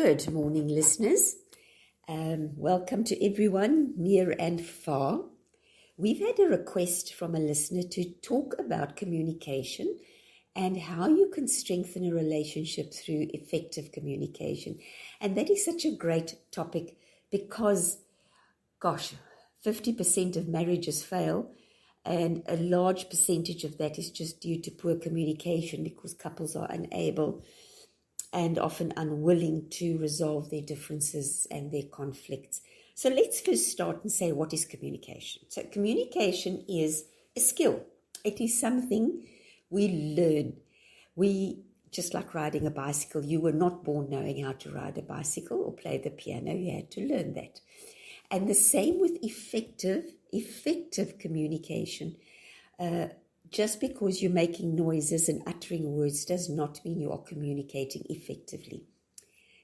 Good morning, listeners. Welcome to everyone near and far. We've had a request from a listener to talk about communication and how you can strengthen a relationship through effective communication. And that is such a great topic because, 50% of marriages fail, and a large percentage of that is just due to poor communication because couples are unable and often unwilling to resolve their differences and their conflicts. So let's first start and say, what is communication? So communication is a skill. It is something we learn. Just like riding a bicycle, you were not born knowing how to ride a bicycle or play the piano. You had to learn that. And the same with effective communication. Just because you're making noises and uttering words does not mean you are communicating effectively.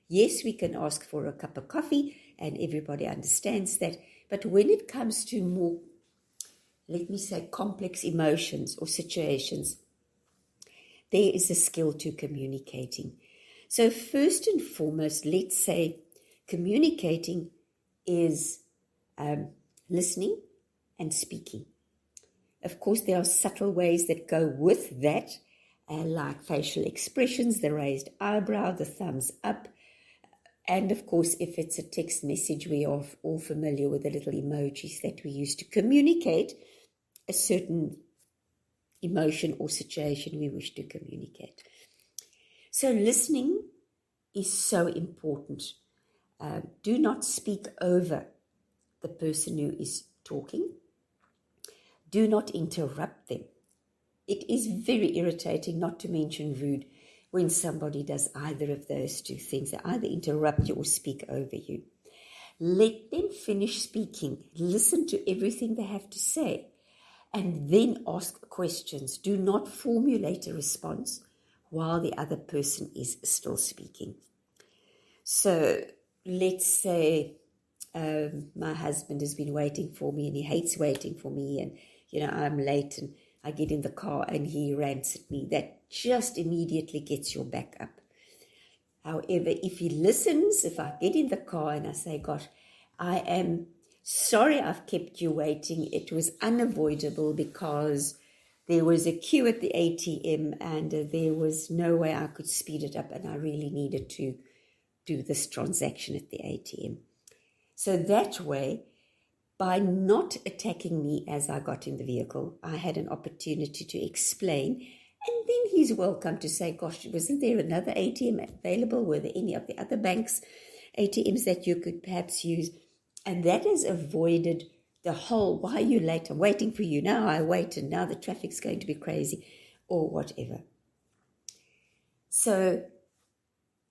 Yes, we can ask for a cup of coffee and everybody understands that. But when it comes to more, let me say, complex emotions or situations, there is a skill to communicating. So first and foremost, let's say communicating is listening and speaking. Of course, there are subtle ways that go with that, like facial expressions, the raised eyebrow, the thumbs up. And of course, if it's a text message, we are all familiar with the little emojis that we use to communicate a certain emotion or situation we wish to communicate. So listening is so important. Do not speak over the person who is talking. Do not interrupt them. It is very irritating, not to mention rude, when somebody does either of those two things. They either interrupt you or speak over you. Let them finish speaking. Listen to everything they have to say and then ask questions. Do not formulate a response while the other person is still speaking. So let's say my husband has been waiting for me and he hates waiting for me, and I'm late and I get in the car and he rants at me. That just immediately gets your back up. However, if he listens, if I get in the car and I say, gosh, I am sorry I've kept you waiting. It was unavoidable because there was a queue at the ATM and there was no way I could speed it up and I really needed to do this transaction at the ATM. So that way, by not attacking me as I got in the vehicle, I had an opportunity to explain, and then he's welcome to say, gosh, wasn't there another ATM available? Were there any of the other banks' ATMs that you could perhaps use? And that has avoided the whole, why are you late? I'm waiting for you. Now I wait and now the traffic's going to be crazy or whatever. So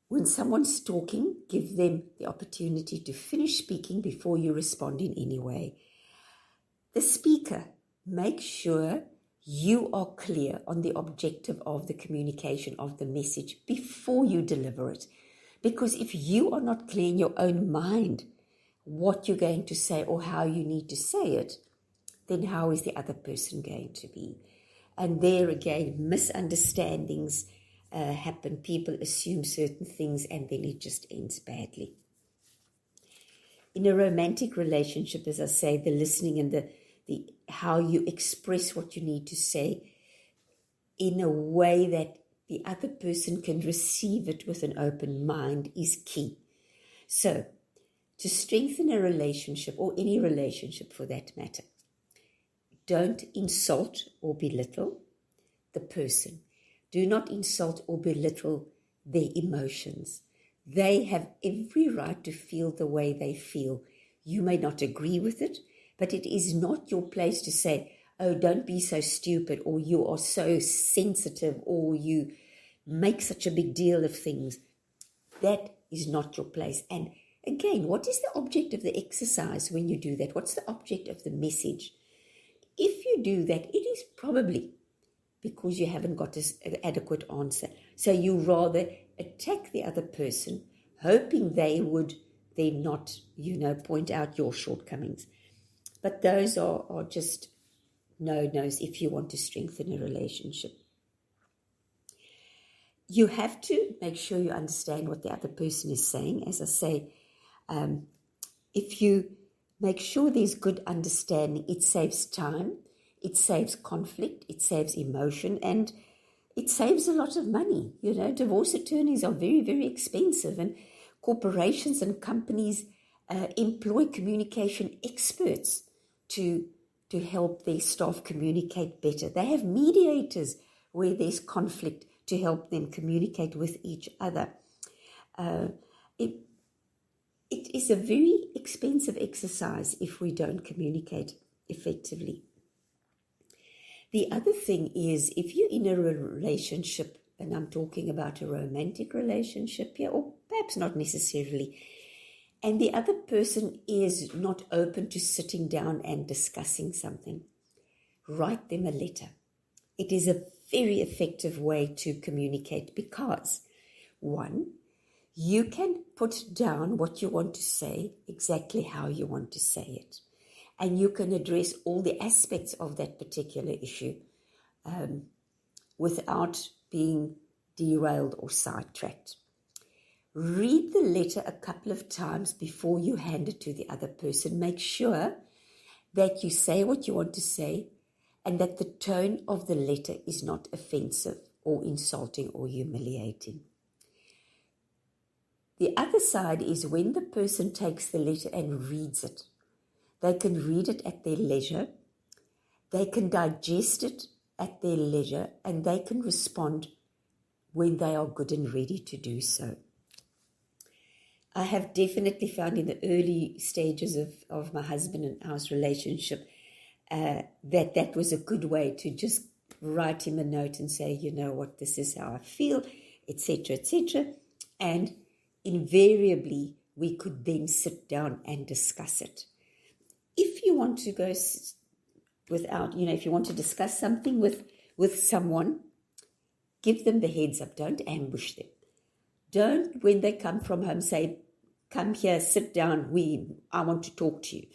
when someone's talking, give them the opportunity to finish speaking before you respond in any way. The speaker, make sure you are clear on the objective of the communication of the message before you deliver it. Because if you are not clear in your own mind what you're going to say or how you need to say it, then how is the other person going to be? And there again, misunderstandings happen. People assume certain things and then it just ends badly. In a romantic relationship, as I say, the listening and the how you express what you need to say in a way that the other person can receive it with an open mind is key. So, to strengthen a relationship, or any relationship for that matter, don't insult or belittle the person. Do not insult or belittle their emotions. They have every right to feel the way they feel. You may not agree with it, but it is not your place to say, oh, don't be so stupid, or you are so sensitive, or you make such a big deal of things. That is not your place. And again, what is the object of the exercise when you do that? What's the object of the message? If you do that, it is probably because you haven't got an adequate answer. So you rather attack the other person, hoping they would then not, point out your shortcomings. But those are just no-nos if you want to strengthen a relationship. You have to make sure you understand what the other person is saying. As I say, if you make sure there's good understanding, it saves time, it saves conflict, it saves emotion, and it saves a lot of money. Divorce attorneys are very, very expensive, and corporations and companies employ communication experts to help their staff communicate better. They have mediators where there's conflict to help them communicate with each other. It is a very expensive exercise if we don't communicate effectively. The other thing is, if you're in a relationship, and I'm talking about a romantic relationship here, or perhaps not necessarily, and the other person is not open to sitting down and discussing something, write them a letter. It is a very effective way to communicate because, one, you can put down what you want to say, exactly how you want to say it. And you can address all the aspects of that particular issue without being derailed or sidetracked. Read the letter a couple of times before you hand it to the other person. Make sure that you say what you want to say and that the tone of the letter is not offensive or insulting or humiliating. The other side is when the person takes the letter and reads it. They can read it at their leisure, they can digest it at their leisure, and they can respond when they are good and ready to do so. I have definitely found in the early stages of my husband and our relationship that was a good way to just write him a note and say, you know what, this is how I feel, etc., etc. And invariably, we could then sit down and discuss it. If you want to go without, if you want to discuss something with someone, give them the heads up. Don't ambush them. Don't, when they come from home, say, come here, sit down, I want to talk to you.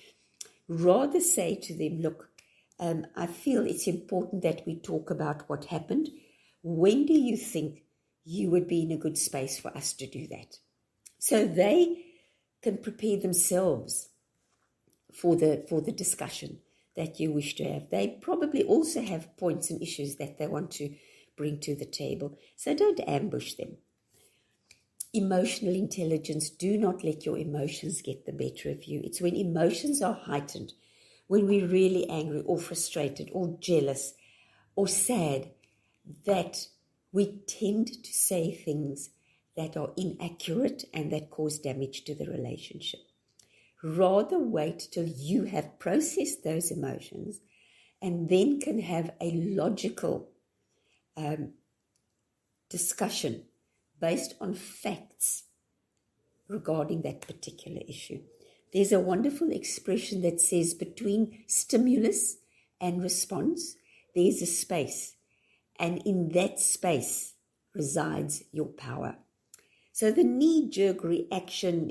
Rather say to them, look, I feel it's important that we talk about what happened. When do you think you would be in a good space for us to do that? So they can prepare themselves for the discussion that you wish to have. They probably also have points and issues that they want to bring to the table. So don't ambush them. Emotional intelligence. Do not let your emotions get the better of you. It's when emotions are heightened, when we're really angry or frustrated or jealous or sad, that we tend to say things that are inaccurate and that cause damage to the relationship. Rather wait till you have processed those emotions and then can have a logical discussion based on facts regarding that particular issue. There's a wonderful expression that says between stimulus and response, there's a space. And in that space resides your power. So the knee-jerk reaction,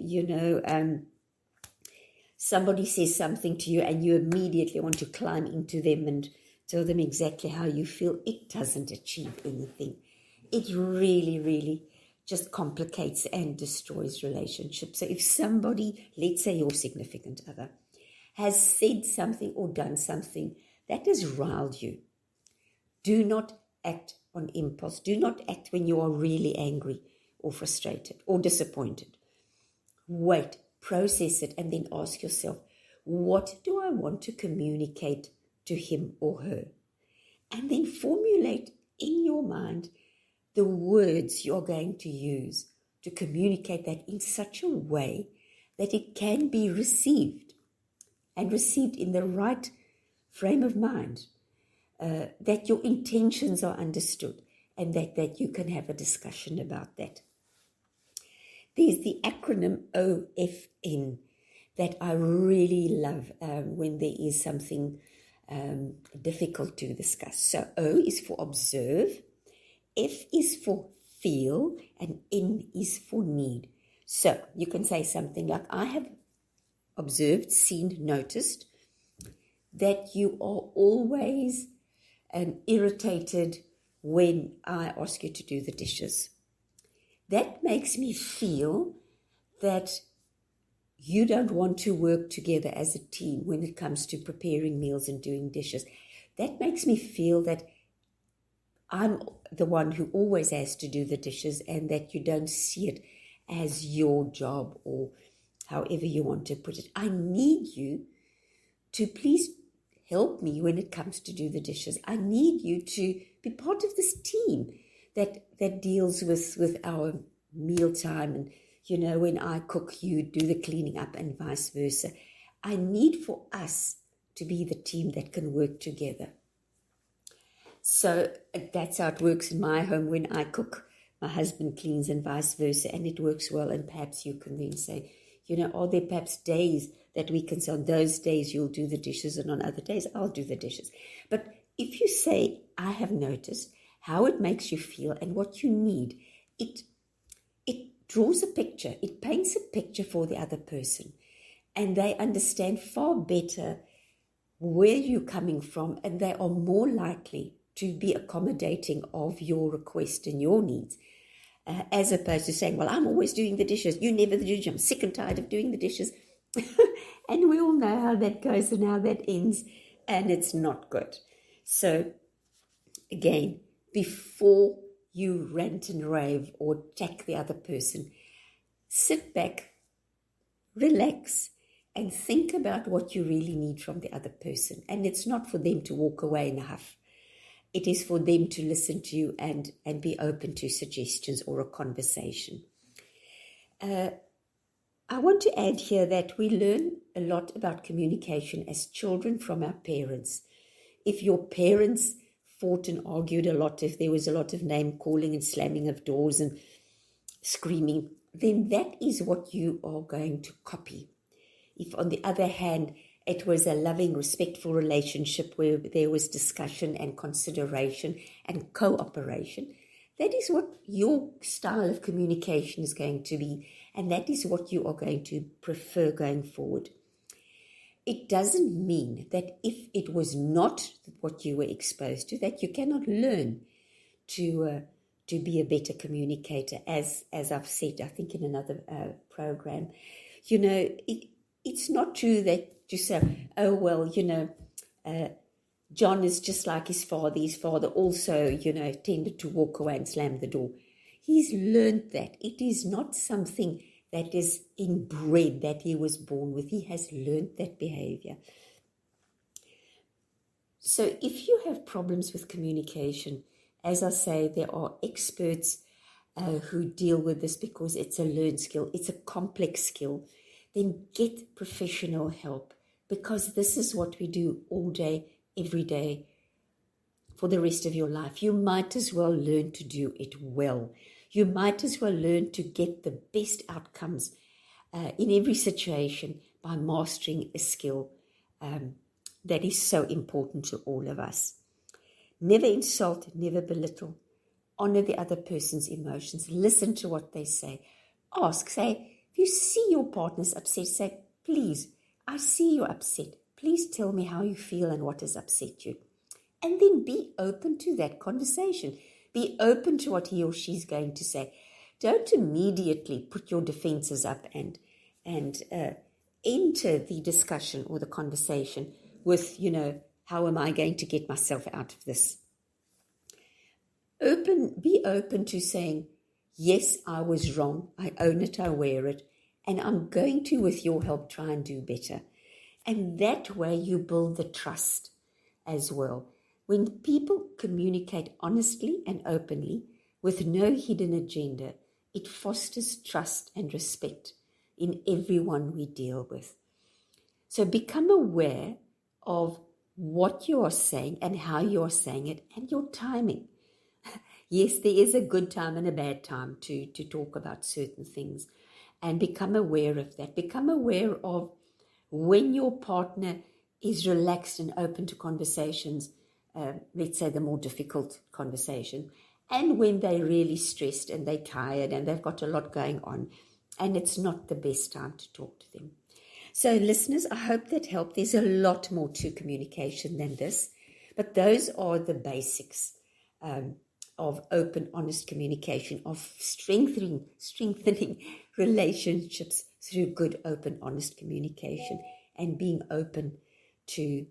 somebody says something to you and you immediately want to climb into them and tell them exactly how you feel, it doesn't achieve anything. It really, really just complicates and destroys relationships. So if somebody, let's say your significant other, has said something or done something that has riled you, do not act on impulse. Do not act when you are really angry or frustrated or disappointed. Wait, process it, and then ask yourself, what do I want to communicate to him or her? And then formulate in your mind the words you're going to use to communicate that in such a way that it can be received and received in the right frame of mind, that your intentions are understood and that you can have a discussion about that. There's the acronym OFN that I really love when there is something difficult to discuss. So O is for observe, F is for feel, and N is for need. So you can say something like, I have observed, seen, noticed that you are always irritated when I ask you to do the dishes. that makes me feel that you don't want to work together as a team when it comes to preparing meals and doing dishes. That makes me feel that I'm the one who always has to do the dishes and that you don't see it as your job or however you want to put it. I need you to please help me when it comes to do the dishes. I need you to be part of this team that deals with our mealtime, and when I cook, you do the cleaning up and vice versa. I need for us to be the team that can work together. So that's how it works in my home. When I cook, my husband cleans and vice versa, and it works well. And perhaps you can then say, are there perhaps days that we can say, on those days you'll do the dishes and on other days I'll do the dishes. But if you say, I have noticed how it makes you feel and what you need, it draws a picture. It paints a picture for the other person, and they understand far better where you're coming from, and they are more likely to be accommodating of your request and your needs, as opposed to saying, well, I'm always doing the dishes. You never do the dishes. I'm sick and tired of doing the dishes. And we all know how that goes and how that ends, and it's not good. So again, before you rant and rave or attack the other person, sit back, relax, and think about what you really need from the other person. And it's not for them to walk away in a huff. It is for them to listen to you and be open to suggestions or a conversation. I want to add here that we learn a lot about communication as children from our parents. If your parents fought and argued a lot, if there was a lot of name calling and slamming of doors and screaming, then that is what you are going to copy. If, on the other hand, it was a loving, respectful relationship where there was discussion and consideration and cooperation, that is what your style of communication is going to be, and that is what you are going to prefer going forward. It doesn't mean that if it was not what you were exposed to, that you cannot learn to be a better communicator. As I've said, I think in another program, it's not true that you say, oh, well, John is just like his father. His father also, tended to walk away and slam the door. He's learned that. It is not something that is inbred, that he was born with. He has learned that behavior. So if you have problems with communication, as I say, there are experts who deal with this because it's a learned skill. It's a complex skill. Then get professional help, because this is what we do all day, every day, for the rest of your life. You might as well learn to do it well. You might as well learn to get the best outcomes in every situation by mastering a skill that is so important to all of us. Never insult, never belittle. Honor the other person's emotions. Listen to what they say. Ask, say, if you see your partner's upset, say, please, I see you're upset. Please tell me how you feel and what has upset you. And then be open to that conversation. Be open to what he or she's going to say. Don't immediately put your defenses up and enter the discussion or the conversation with, how am I going to get myself out of this? Be open to saying, yes, I was wrong. I own it, I wear it, and I'm going to, with your help, try and do better. And that way you build the trust as well. When people communicate honestly and openly with no hidden agenda, it fosters trust and respect in everyone we deal with. So become aware of what you are saying and how you are saying it and your timing. Yes, there is a good time and a bad time to talk about certain things, and become aware of that. Become aware of when your partner is relaxed and open to conversations, let's say the more difficult conversation, and when they're really stressed and they're tired and they've got a lot going on and it's not the best time to talk to them. So listeners, I hope that helped. There's a lot more to communication than this, but those are the basics. of open, honest communication, of strengthening relationships through good, open, honest communication, and being open to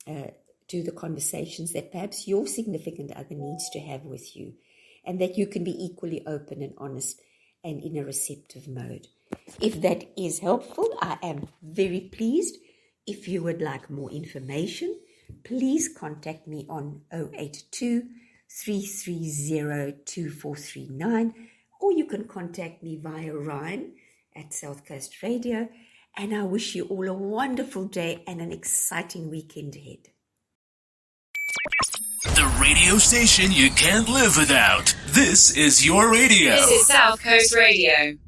the conversations that perhaps your significant other needs to have with you, and that you can be equally open and honest and in a receptive mode. If that is helpful, I am very pleased. If you would like more information, please contact me on 082-330-2439, or you can contact me via Ryan at South Coast Radio. And I wish you all a wonderful day and an exciting weekend ahead. The radio station you can't live without. This is your radio. This is South Coast Radio.